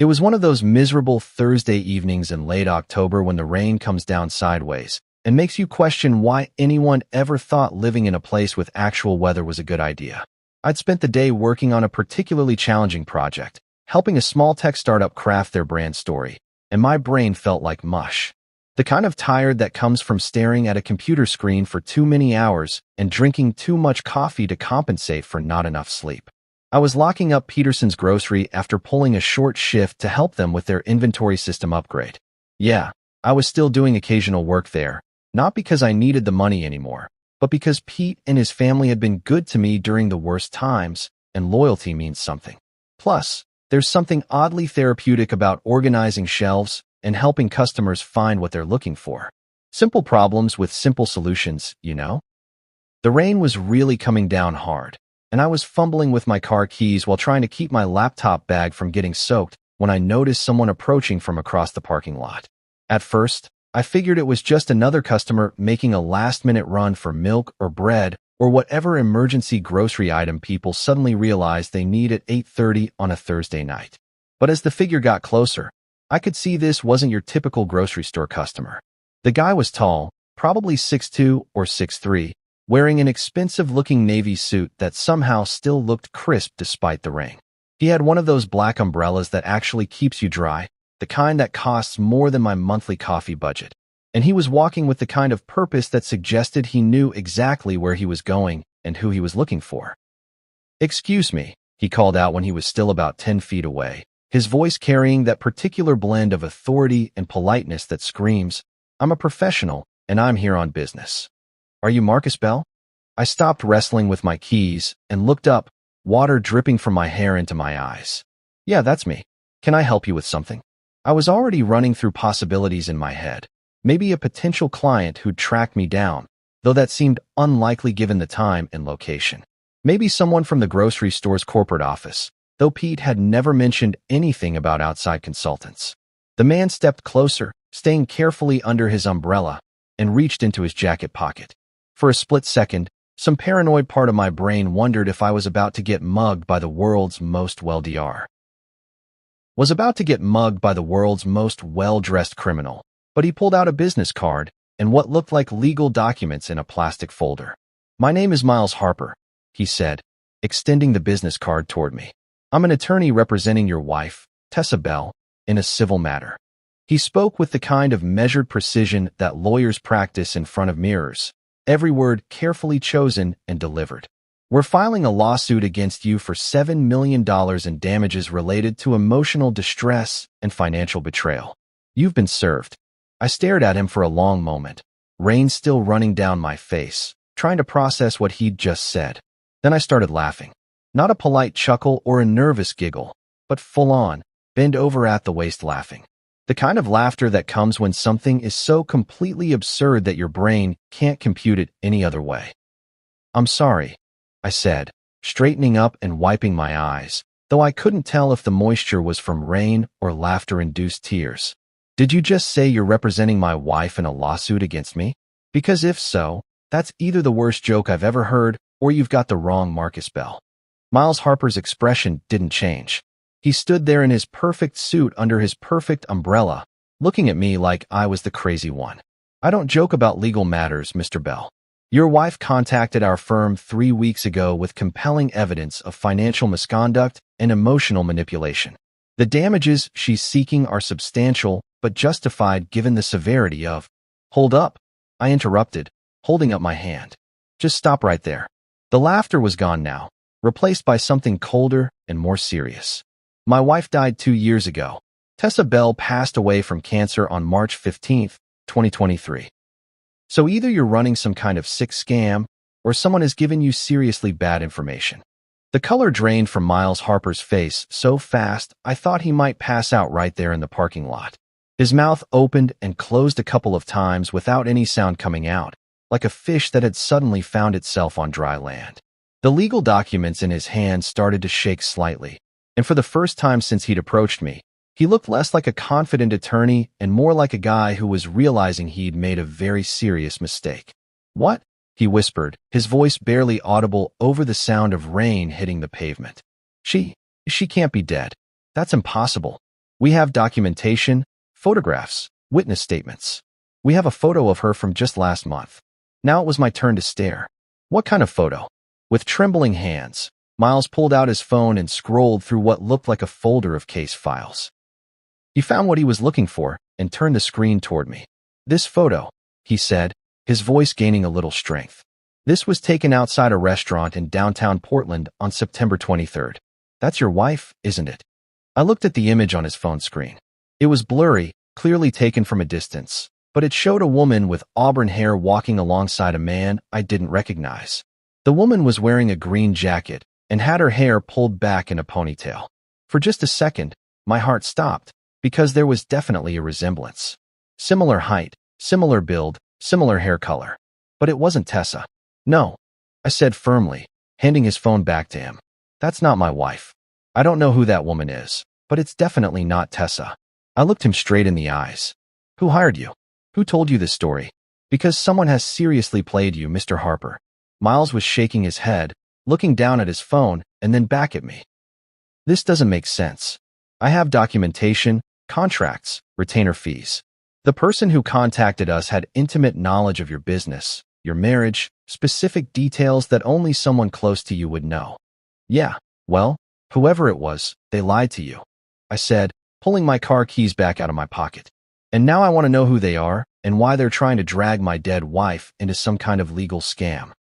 It was one of those miserable Thursday evenings in late October when the rain comes down sideways and makes you question why anyone ever thought living in a place with actual weather was a good idea. I'd spent the day working on a particularly challenging project, helping a small tech startup craft their brand story, and my brain felt like mush. The kind of tired that comes from staring at a computer screen for too many hours and drinking too much coffee to compensate for not enough sleep. I was locking up Peterson's Grocery after pulling a short shift to help them with their inventory system upgrade. Yeah, I was still doing occasional work there, not because I needed the money anymore, but because Pete and his family had been good to me during the worst times, and loyalty means something. Plus, there's something oddly therapeutic about organizing shelves and helping customers find what they're looking for. Simple problems with simple solutions, you know? The rain was really coming down hard, and I was fumbling with my car keys while trying to keep my laptop bag from getting soaked when I noticed someone approaching from across the parking lot. At first, I figured it was just another customer making a last-minute run for milk or bread or whatever emergency grocery item people suddenly realized they need at 8:30 on a Thursday night. But as the figure got closer, I could see this wasn't your typical grocery store customer. The guy was tall, probably 6'2" or 6'3", wearing an expensive-looking navy suit that somehow still looked crisp despite the rain. He had one of those black umbrellas that actually keeps you dry, the kind that costs more than my monthly coffee budget. And he was walking with the kind of purpose that suggested he knew exactly where he was going and who he was looking for. "Excuse me," he called out when he was still about 10 feet away, his voice carrying that particular blend of authority and politeness that screams, "I'm a professional, and I'm here on business. Are you Marcus Bell?" I stopped wrestling with my keys and looked up, water dripping from my hair into my eyes. "Yeah, that's me. Can I help you with something?" I was already running through possibilities in my head. Maybe a potential client who'd track me down, though that seemed unlikely given the time and location. Maybe someone from the grocery store's corporate office, though Pete had never mentioned anything about outside consultants. The man stepped closer, staying carefully under his umbrella, and reached into his jacket pocket. For a split second, some paranoid part of my brain wondered if I was about to get mugged by the world's most well-dressed criminal. But he pulled out a business card and what looked like legal documents in a plastic folder. "My name is Miles Harper," he said, extending the business card toward me. "I'm an attorney representing your wife, Tessa Bell, in a civil matter." He spoke with the kind of measured precision that lawyers practice in front of mirrors, every word carefully chosen and delivered. "We're filing a lawsuit against you for $7 million in damages related to emotional distress and financial betrayal. You've been served." I stared at him for a long moment, rain still running down my face, trying to process what he'd just said. Then I started laughing. Not a polite chuckle or a nervous giggle, but full-on, bend-over-at-the-waist laughing. The kind of laughter that comes when something is so completely absurd that your brain can't compute it any other way. "I'm sorry," I said, straightening up and wiping my eyes, though I couldn't tell if the moisture was from rain or laughter-induced tears. "Did you just say you're representing my wife in a lawsuit against me? Because if so, that's either the worst joke I've ever heard or you've got the wrong Marcus Bell." Miles Harper's expression didn't change. He stood there in his perfect suit under his perfect umbrella, looking at me like I was the crazy one. "I don't joke about legal matters, Mr. Bell. Your wife contacted our firm 3 weeks ago with compelling evidence of financial misconduct and emotional manipulation. The damages she's seeking are substantial but justified given the severity of—" "Hold up," I interrupted, holding up my hand. "Just stop right there." The laughter was gone now, replaced by something colder and more serious. "My wife died 2 years ago. Tessa Bell passed away from cancer on March 15th, 2023. So either you're running some kind of sick scam, or someone has given you seriously bad information." The color drained from Miles Harper's face so fast I thought he might pass out right there in the parking lot. His mouth opened and closed a couple of times without any sound coming out, like a fish that had suddenly found itself on dry land. The legal documents in his hand started to shake slightly, and for the first time since he'd approached me, he looked less like a confident attorney and more like a guy who was realizing he'd made a very serious mistake. "What?" he whispered, his voice barely audible over the sound of rain hitting the pavement. She can't be dead. That's impossible. We have documentation, photographs, witness statements. We have a photo of her from just last month." Now it was my turn to stare. "What kind of photo?" With trembling hands, Miles pulled out his phone and scrolled through what looked like a folder of case files. He found what he was looking for and turned the screen toward me. "This photo," he said, his voice gaining a little strength. "This was taken outside a restaurant in downtown Portland on September 23rd. That's your wife, isn't it?" I looked at the image on his phone screen. It was blurry, clearly taken from a distance, but it showed a woman with auburn hair walking alongside a man I didn't recognize. The woman was wearing a green jacket and had her hair pulled back in a ponytail. For just a second, my heart stopped, because there was definitely a resemblance. Similar height, similar build, similar hair color. But it wasn't Tessa. "No," I said firmly, handing his phone back to him. "That's not my wife. I don't know who that woman is, but it's definitely not Tessa." I looked him straight in the eyes. "Who hired you? Who told you this story? Because someone has seriously played you, Mr. Harper." Miles was shaking his head, looking down at his phone and then back at me. "This doesn't make sense. I have documentation, contracts, retainer fees. The person who contacted us had intimate knowledge of your business, your marriage, specific details that only someone close to you would know." "Yeah, well, whoever it was, they lied to you," I said, pulling my car keys back out of my pocket. "And now I want to know who they are and why they're trying to drag my dead wife into some kind of legal scam."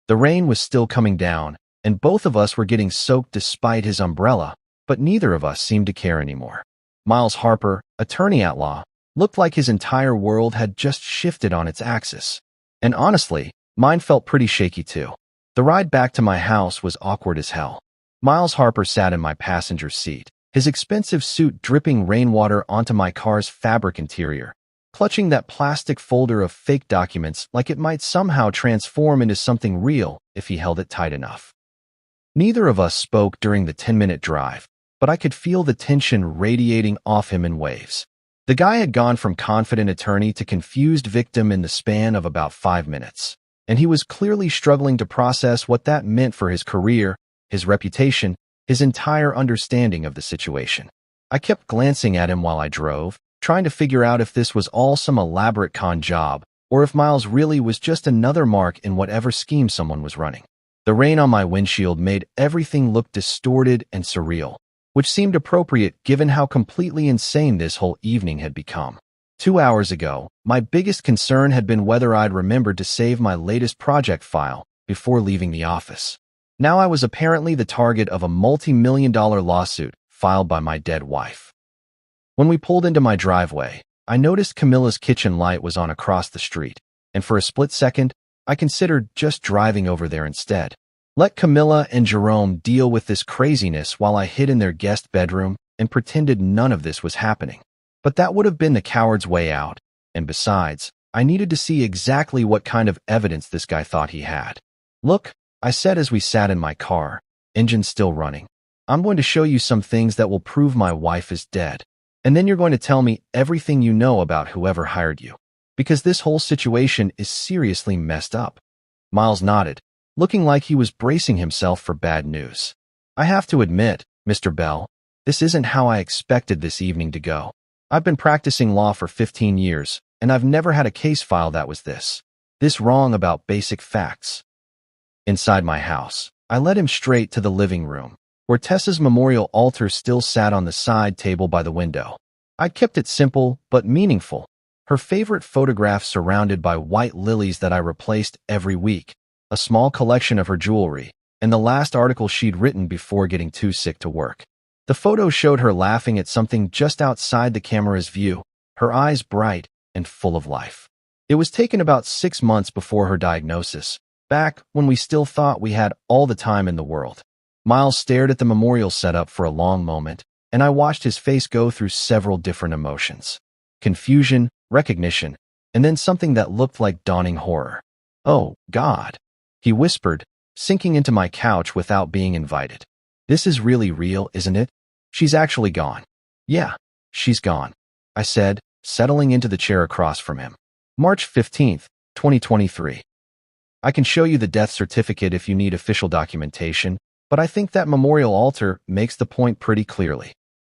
The rain was still coming down, and both of us were getting soaked despite his umbrella, but neither of us seemed to care anymore. Miles Harper, attorney at law, looked like his entire world had just shifted on its axis. And honestly, mine felt pretty shaky too. The ride back to my house was awkward as hell. Miles Harper sat in my passenger seat, his expensive suit dripping rainwater onto my car's fabric interior, clutching that plastic folder of fake documents like it might somehow transform into something real if he held it tight enough. Neither of us spoke during the 10-minute drive, but I could feel the tension radiating off him in waves. The guy had gone from confident attorney to confused victim in the span of about 5 minutes, and he was clearly struggling to process what that meant for his career, his reputation, his entire understanding of the situation. I kept glancing at him while I drove, trying to figure out if this was all some elaborate con job, or if Miles really was just another mark in whatever scheme someone was running. The rain on my windshield made everything look distorted and surreal, which seemed appropriate given how completely insane this whole evening had become. 2 hours ago, my biggest concern had been whether I'd remembered to save my latest project file before leaving the office. Now I was apparently the target of a multi-million-dollar lawsuit filed by my dead wife. When we pulled into my driveway, I noticed Camilla's kitchen light was on across the street, and for a split second, I considered just driving over there instead. Let Camilla and Jerome deal with this craziness while I hid in their guest bedroom and pretended none of this was happening. But that would have been the coward's way out, and besides, I needed to see exactly what kind of evidence this guy thought he had. "Look," I said as we sat in my car, engine still running, "I'm going to show you some things that will prove my wife is dead. And then you're going to tell me everything you know about whoever hired you. Because this whole situation is seriously messed up." Miles nodded, looking like he was bracing himself for bad news. "I have to admit, Mr. Bell, this isn't how I expected this evening to go. I've been practicing law for 15 years, and I've never had a case file that was this wrong about basic facts." Inside my house, I led him straight to the living room, where Tessa's memorial altar still sat on the side table by the window. I'd kept it simple but meaningful. Her favorite photograph surrounded by white lilies that I replaced every week, a small collection of her jewelry, and the last article she'd written before getting too sick to work. The photo showed her laughing at something just outside the camera's view, her eyes bright and full of life. It was taken about 6 months before her diagnosis, back when we still thought we had all the time in the world. Miles stared at the memorial setup for a long moment, and I watched his face go through several different emotions. Confusion, recognition, and then something that looked like dawning horror. "Oh, God," he whispered, sinking into my couch without being invited. This is really real, isn't it? She's actually gone. Yeah, she's gone, I said, settling into the chair across from him. March 15th, 2023. I can show you the death certificate if you need official documentation, but I think that memorial altar makes the point pretty clearly.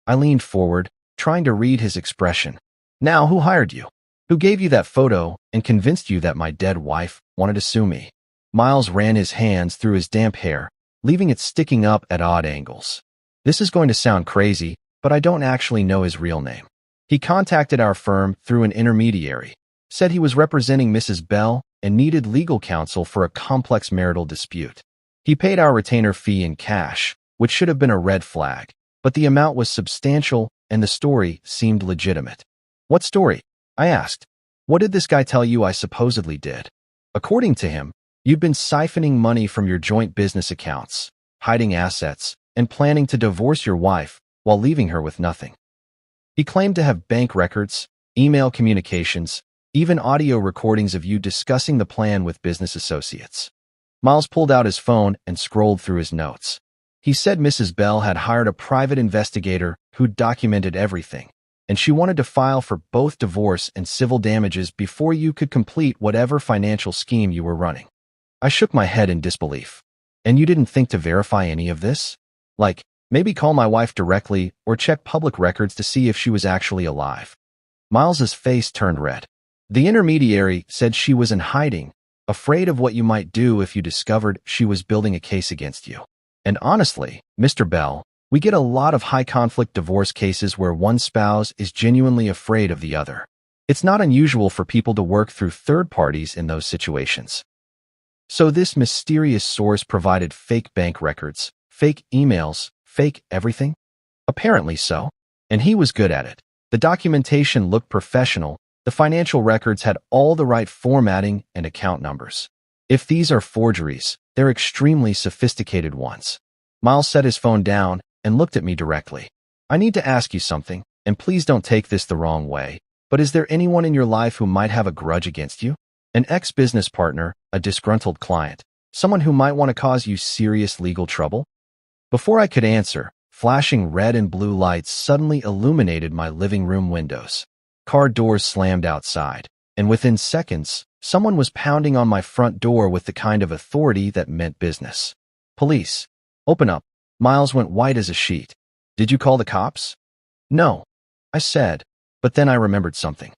I leaned forward, trying to read his expression. Now, who hired you? Who gave you that photo and convinced you that my dead wife wanted to sue me? Miles ran his hands through his damp hair, leaving it sticking up at odd angles. This is going to sound crazy, but I don't actually know his real name. He contacted our firm through an intermediary, said he was representing Mrs. Bell and needed legal counsel for a complex marital dispute. He paid our retainer fee in cash, which should have been a red flag, but the amount was substantial and the story seemed legitimate. What story? I asked. What did this guy tell you I supposedly did? According to him, you'd been siphoning money from your joint business accounts, hiding assets, and planning to divorce your wife while leaving her with nothing. He claimed to have bank records, email communications, even audio recordings of you discussing the plan with business associates. Miles pulled out his phone and scrolled through his notes. He said Mrs. Bell had hired a private investigator who documented everything, and she wanted to file for both divorce and civil damages before you could complete whatever financial scheme you were running. I shook my head in disbelief. And you didn't think to verify any of this? Like, maybe call my wife directly or check public records to see if she was actually alive. Miles's face turned red. The intermediary said she was in hiding, afraid of what you might do if you discovered she was building a case against you. And honestly, Mr. Bell, we get a lot of high-conflict divorce cases where one spouse is genuinely afraid of the other. It's not unusual for people to work through third parties in those situations. So this mysterious source provided fake bank records, fake emails, fake everything? Apparently so. And he was good at it. The documentation looked professional. The financial records had all the right formatting and account numbers. If these are forgeries, they're extremely sophisticated ones. Miles set his phone down and looked at me directly. I need to ask you something, and please don't take this the wrong way, but is there anyone in your life who might have a grudge against you? An ex-business partner, a disgruntled client, someone who might want to cause you serious legal trouble? Before I could answer, flashing red and blue lights suddenly illuminated my living room windows. Car doors slammed outside, and within seconds, someone was pounding on my front door with the kind of authority that meant business. Police. Open up. Miles went white as a sheet. Did you call the cops? No, I said, but then I remembered something.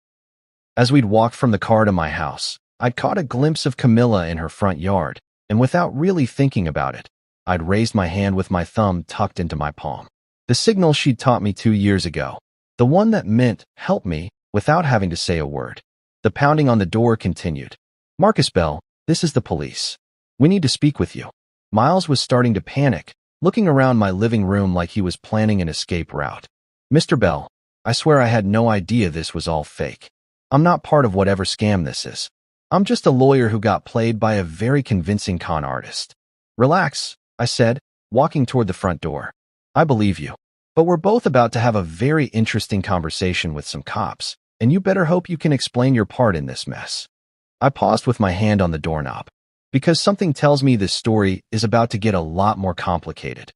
As we'd walked from the car to my house, I'd caught a glimpse of Camilla in her front yard, and without really thinking about it, I'd raised my hand with my thumb tucked into my palm. The signal she'd taught me 2 years ago, the one that meant help me without having to say a word. The pounding on the door continued. Marcus Bell, this is the police. We need to speak with you. Miles was starting to panic, looking around my living room like he was planning an escape route. Mr. Bell, I swear I had no idea this was all fake. I'm not part of whatever scam this is. I'm just a lawyer who got played by a very convincing con artist. Relax, I said, walking toward the front door. I believe you. But we're both about to have a very interesting conversation with some cops, and you better hope you can explain your part in this mess. I paused with my hand on the doorknob, because something tells me this story is about to get a lot more complicated.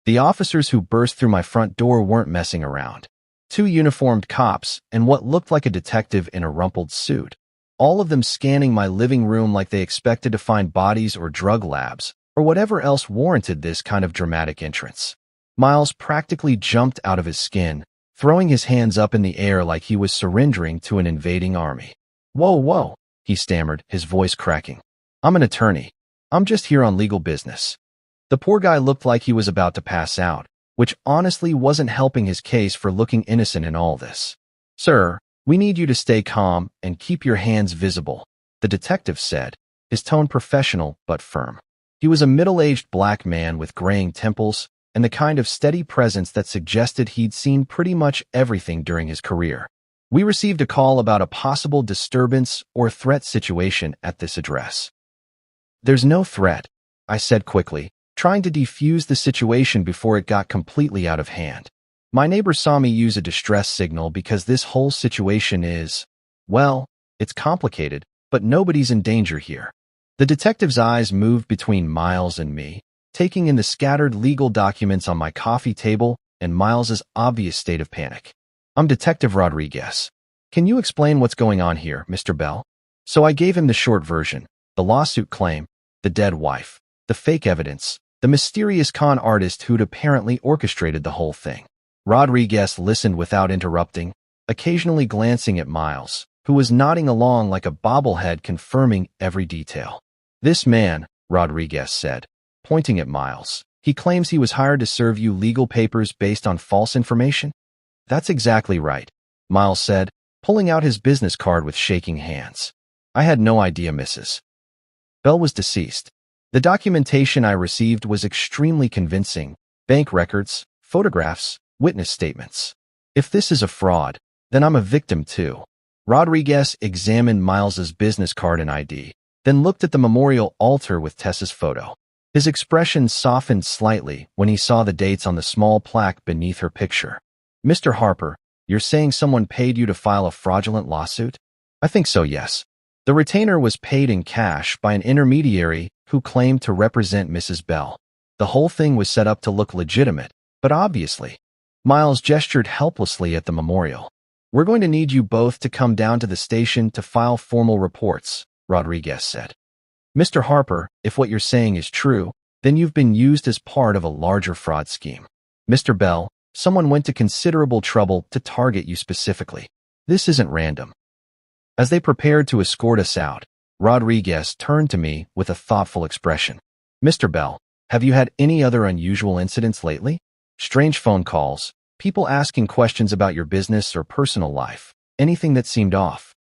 The officers who burst through my front door weren't messing around. 2 uniformed cops and what looked like a detective in a rumpled suit, all of them scanning my living room like they expected to find bodies or drug labs, or whatever else warranted this kind of dramatic entrance. Miles practically jumped out of his skin, throwing his hands up in the air like he was surrendering to an invading army. Whoa, he stammered, his voice cracking. I'm an attorney. I'm just here on legal business. The poor guy looked like he was about to pass out, which honestly wasn't helping his case for looking innocent in all this. Sir, we need you to stay calm and keep your hands visible, the detective said, his tone professional but firm. He was a middle-aged black man with graying temples and the kind of steady presence that suggested he'd seen pretty much everything during his career. We received a call about a possible disturbance or threat situation at this address. There's no threat, I said quickly, trying to defuse the situation before it got completely out of hand. My neighbor saw me use a distress signal because this whole situation is, well, it's complicated, but nobody's in danger here. The detective's eyes moved between Miles and me, taking in the scattered legal documents on my coffee table and Miles's obvious state of panic. "I'm Detective Rodriguez. Can you explain what's going on here, Mr. Bell?" So I gave him the short version: the lawsuit claim, the dead wife, the fake evidence, the mysterious con artist who'd apparently orchestrated the whole thing. Rodriguez listened without interrupting, occasionally glancing at Miles, who was nodding along like a bobblehead, confirming every detail. "This man," Rodriguez said, pointing at Miles, "he claims he was hired to serve you legal papers based on false information?" "That's exactly right," Miles said, pulling out his business card with shaking hands. "I had no idea Mrs. Bell was deceased. The documentation I received was extremely convincing: bank records, photographs, witness statements. If this is a fraud, then I'm a victim too." Rodriguez examined Miles's business card and ID, then looked at the memorial altar with Tessa's photo. His expression softened slightly when he saw the dates on the small plaque beneath her picture. "Mr. Harper, you're saying someone paid you to file a fraudulent lawsuit?" "I think so, yes. The retainer was paid in cash by an intermediary who claimed to represent Mrs. Bell. The whole thing was set up to look legitimate, but obviously." Miles gestured helplessly at the memorial. "We're going to need you both to come down to the station to file formal reports," Rodriguez said. "Mr. Harper, if what you're saying is true, then you've been used as part of a larger fraud scheme. Mr. Bell, someone went to considerable trouble to target you specifically. This isn't random." As they prepared to escort us out, Rodriguez turned to me with a thoughtful expression. "Mr. Bell, have you had any other unusual incidents lately? Strange phone calls, people asking questions about your business or personal life, anything that seemed off?"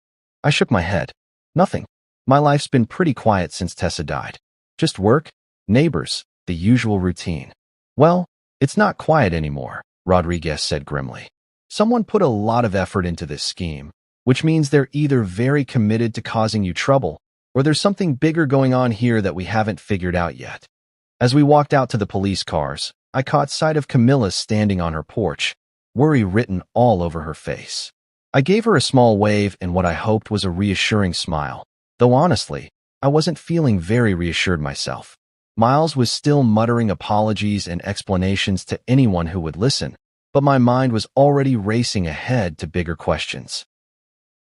I shook my head. "Nothing. My life's been pretty quiet since Tessa died. Just work, neighbors, the usual routine." "Well, it's not quiet anymore," Rodriguez said grimly. "Someone put a lot of effort into this scheme, which means they're either very committed to causing you trouble, or there's something bigger going on here that we haven't figured out yet." As we walked out to the police cars, I caught sight of Camilla standing on her porch, worry written all over her face. I gave her a small wave and what I hoped was a reassuring smile, though honestly, I wasn't feeling very reassured myself. Miles was still muttering apologies and explanations to anyone who would listen, but my mind was already racing ahead to bigger questions.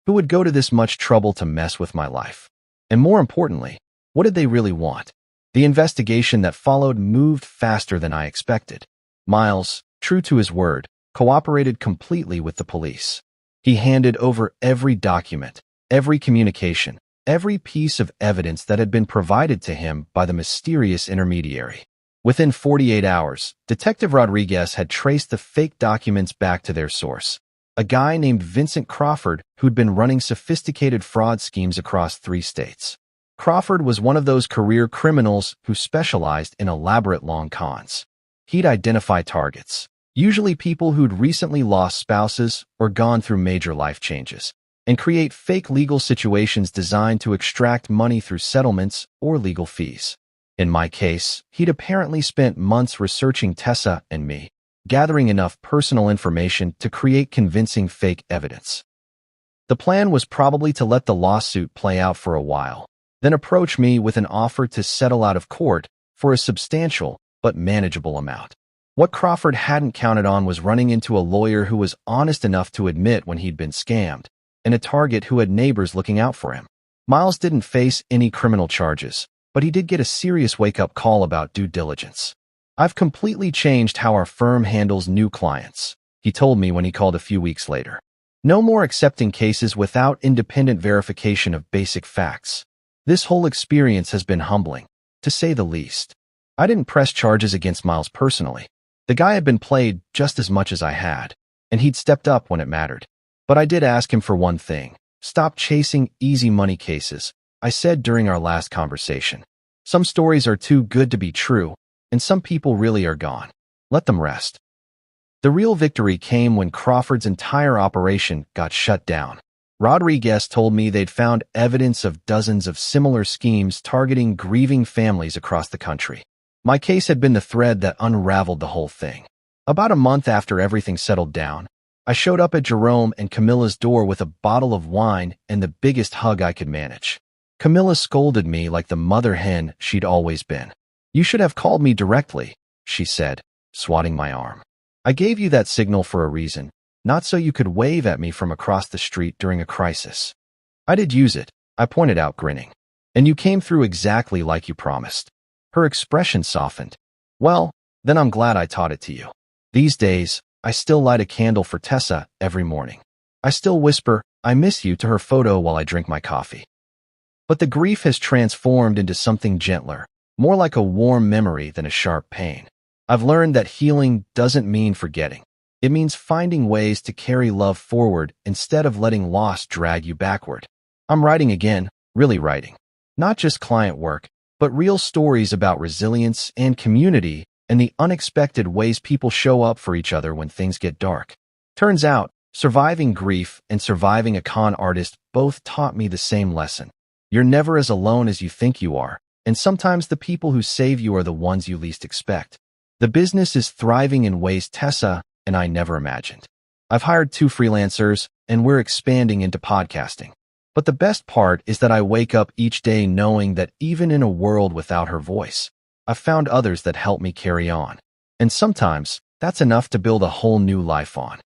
Who would go to this much trouble to mess with my life? And more importantly, what did they really want? The investigation that followed moved faster than I expected. Miles, true to his word, cooperated completely with the police. He handed over every document, every communication, every piece of evidence that had been provided to him by the mysterious intermediary. Within 48 hours, Detective Rodriguez had traced the fake documents back to their source, a guy named Vincent Crawford who'd been running sophisticated fraud schemes across 3 states. Crawford was one of those career criminals who specialized in elaborate long cons. He'd identify targets, usually people who'd recently lost spouses or gone through major life changes, and create fake legal situations designed to extract money through settlements or legal fees. In my case, he'd apparently spent months researching Tessa and me, gathering enough personal information to create convincing fake evidence. The plan was probably to let the lawsuit play out for a while, then approach me with an offer to settle out of court for a substantial but manageable amount. What Crawford hadn't counted on was running into a lawyer who was honest enough to admit when he'd been scammed, and a target who had neighbors looking out for him. Miles didn't face any criminal charges, but he did get a serious wake-up call about due diligence. "I've completely changed how our firm handles new clients," he told me when he called a few weeks later. "No more accepting cases without independent verification of basic facts. This whole experience has been humbling, to say the least." I didn't press charges against Miles personally. The guy had been played just as much as I had, and he'd stepped up when it mattered. But I did ask him for one thing: stop chasing easy money cases. I said during our last conversation, "Some stories are too good to be true, and some people really are gone. Let them rest." The real victory came when Crawford's entire operation got shut down. Rodriguez told me they'd found evidence of dozens of similar schemes targeting grieving families across the country. My case had been the thread that unraveled the whole thing. About a month after everything settled down, I showed up at Jerome and Camilla's door with a bottle of wine and the biggest hug I could manage. Camilla scolded me like the mother hen she'd always been. You should have called me directly, she said, swatting my arm. I gave you that signal for a reason, not so you could wave at me from across the street during a crisis. I did use it, I pointed out, grinning. And you came through exactly like you promised. Her expression softened. Well, then I'm glad I taught it to you. These days, I still light a candle for Tessa every morning. I still whisper, I miss you, to her photo while I drink my coffee. But the grief has transformed into something gentler, more like a warm memory than a sharp pain. I've learned that healing doesn't mean forgetting. It means finding ways to carry love forward instead of letting loss drag you backward. I'm writing again, really writing. Not just client work, but real stories about resilience and community and the unexpected ways people show up for each other when things get dark. Turns out, surviving grief and surviving a con artist both taught me the same lesson. You're never as alone as you think you are, and sometimes the people who save you are the ones you least expect. The business is thriving in ways Tessa and I never imagined. I've hired 2 freelancers, and we're expanding into podcasting. But the best part is that I wake up each day knowing that even in a world without her voice, I've found others that help me carry on. And sometimes, that's enough to build a whole new life on.